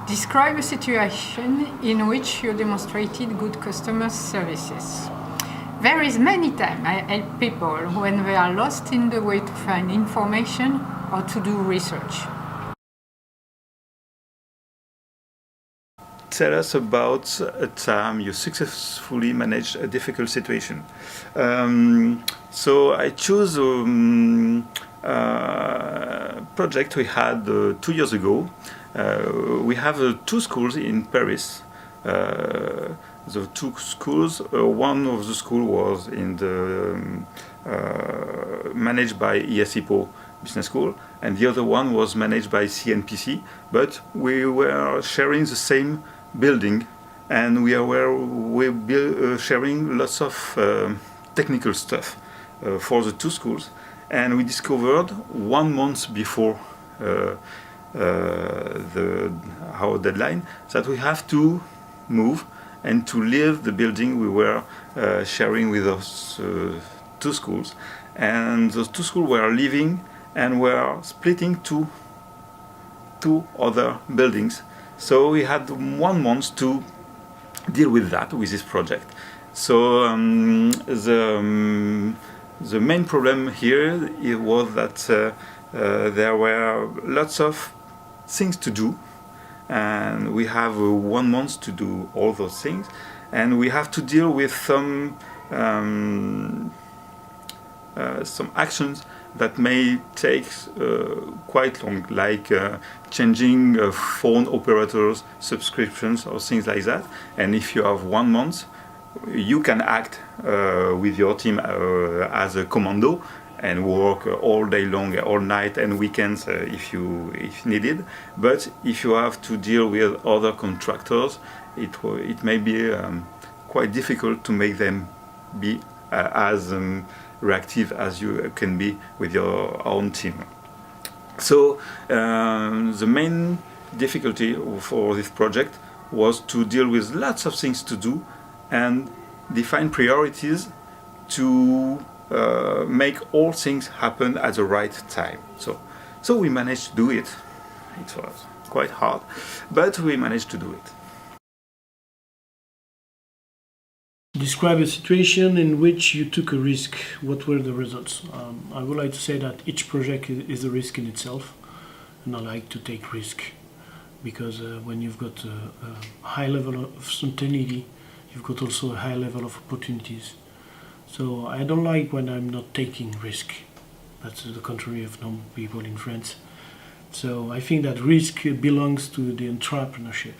Describe a situation in which you demonstrated good customer services. There is many times I help people when they are lost in the way to find information or to do research. Tell us about a time you successfully managed a difficult situation. So I choose a project we had 2 years ago. We have 2 schools in Paris. The 2 schools, one of the school was in the managed by ESC1 Business School, and the other one was managed by CNPC. But we were sharing the same building, and we were sharing lots of technical stuff for the 2 schools. And we discovered 1 month before our deadline that we have to move and to leave the building we were sharing with those 2 schools. And those 2 schools were leaving and were splitting to 2 other buildings. So we had 1 month to deal with that, with this project. So the main problem here was that there were lots of things to do, and we have 1 month to do all those things, and we have to deal with some actions that may take quite long, like changing phone operators, subscriptions, or things like that. And if you have 1 month, you can act with your team as a commando and work all day long, all night, and weekends if needed. But if you have to deal with other contractors, it may be quite difficult to make them be as reactive as you can be with your own team. So the main difficulty for this project was to deal with lots of things to do and define priorities to make all things happen at the right time. So we managed to do it. It was quite hard, but we managed to do it. Describe a situation in which you took a risk. What were the results? I would like to say that each project is a risk in itself, and I like to take risk because when you've got a high level of certainty, you've got also a high level of opportunities. So I don't like when I'm not taking risk. That's the contrary of normal people in France. So I think that risk belongs to the entrepreneurship.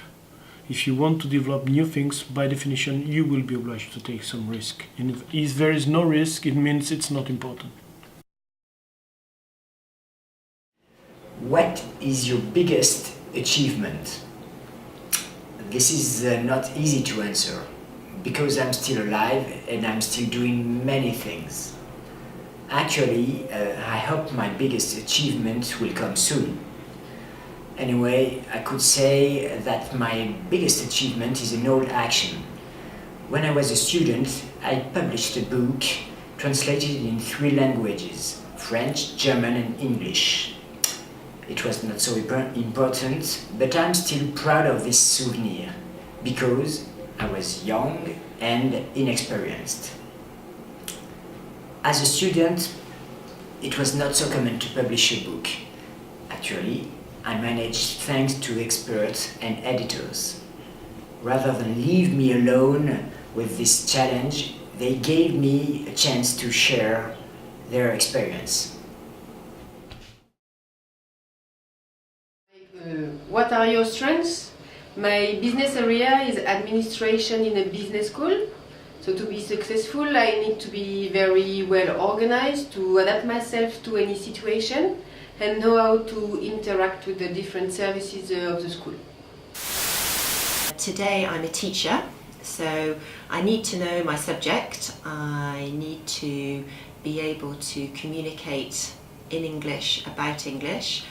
If you want to develop new things, by definition, you will be obliged to take some risk. And if there is no risk, it means it's not important. What is your biggest achievement? This is not easy to answer, because I'm still alive and I'm still doing many things. Actually, I hope my biggest achievement will come soon. Anyway, I could say that my biggest achievement is an old action. When I was a student, I published a book translated in 3 languages, French, German and English. It was not so important, but I'm still proud of this souvenir, because I was young and inexperienced. As a student, it was not so common to publish a book. Actually, I managed thanks to experts and editors. Rather than leave me alone with this challenge, they gave me a chance to share their experience. What are your strengths? My business area is administration in a business school. So to be successful, I need to be very well organized, to adapt myself to any situation, and know how to interact with the different services of the school. Today I'm a teacher, so I need to know my subject. I need to be able to communicate in English about English,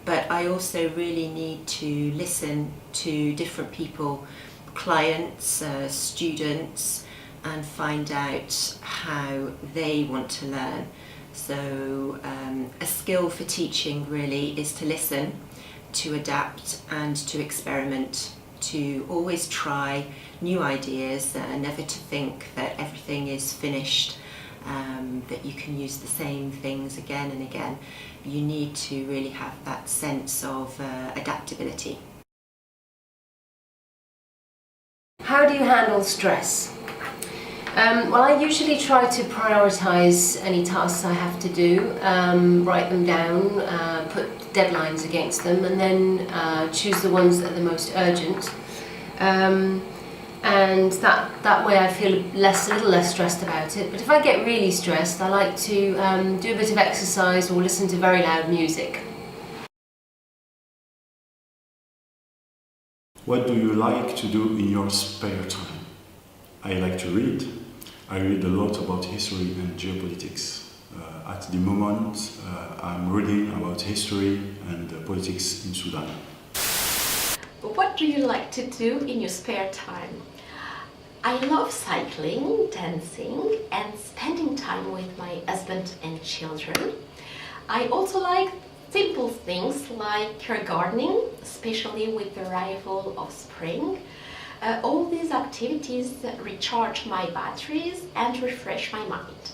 but I also really need to listen to different people, clients, students, and find out how they want to learn. So a skill for teaching really is to listen, to adapt and to experiment, to always try new ideas, never to think that everything is finished, that you can use the same things again and again. You need to really have that sense of adaptability. How do you handle stress? Well, I usually try to prioritise any tasks I have to do, write them down, put deadlines against them, and then choose the ones that are the most urgent. And that way I feel a little less stressed about it. But if I get really stressed, I like to do a bit of exercise or listen to very loud music. What do you like to do in your spare time? I like to read. I read a lot about history and geopolitics. At the moment, I'm reading about history and politics in Sudan. What do you like to do in your spare time? I love cycling, dancing, and spending time with my husband and children. I also like simple things like gardening, especially with the arrival of spring. All these activities recharge my batteries and refresh my mind.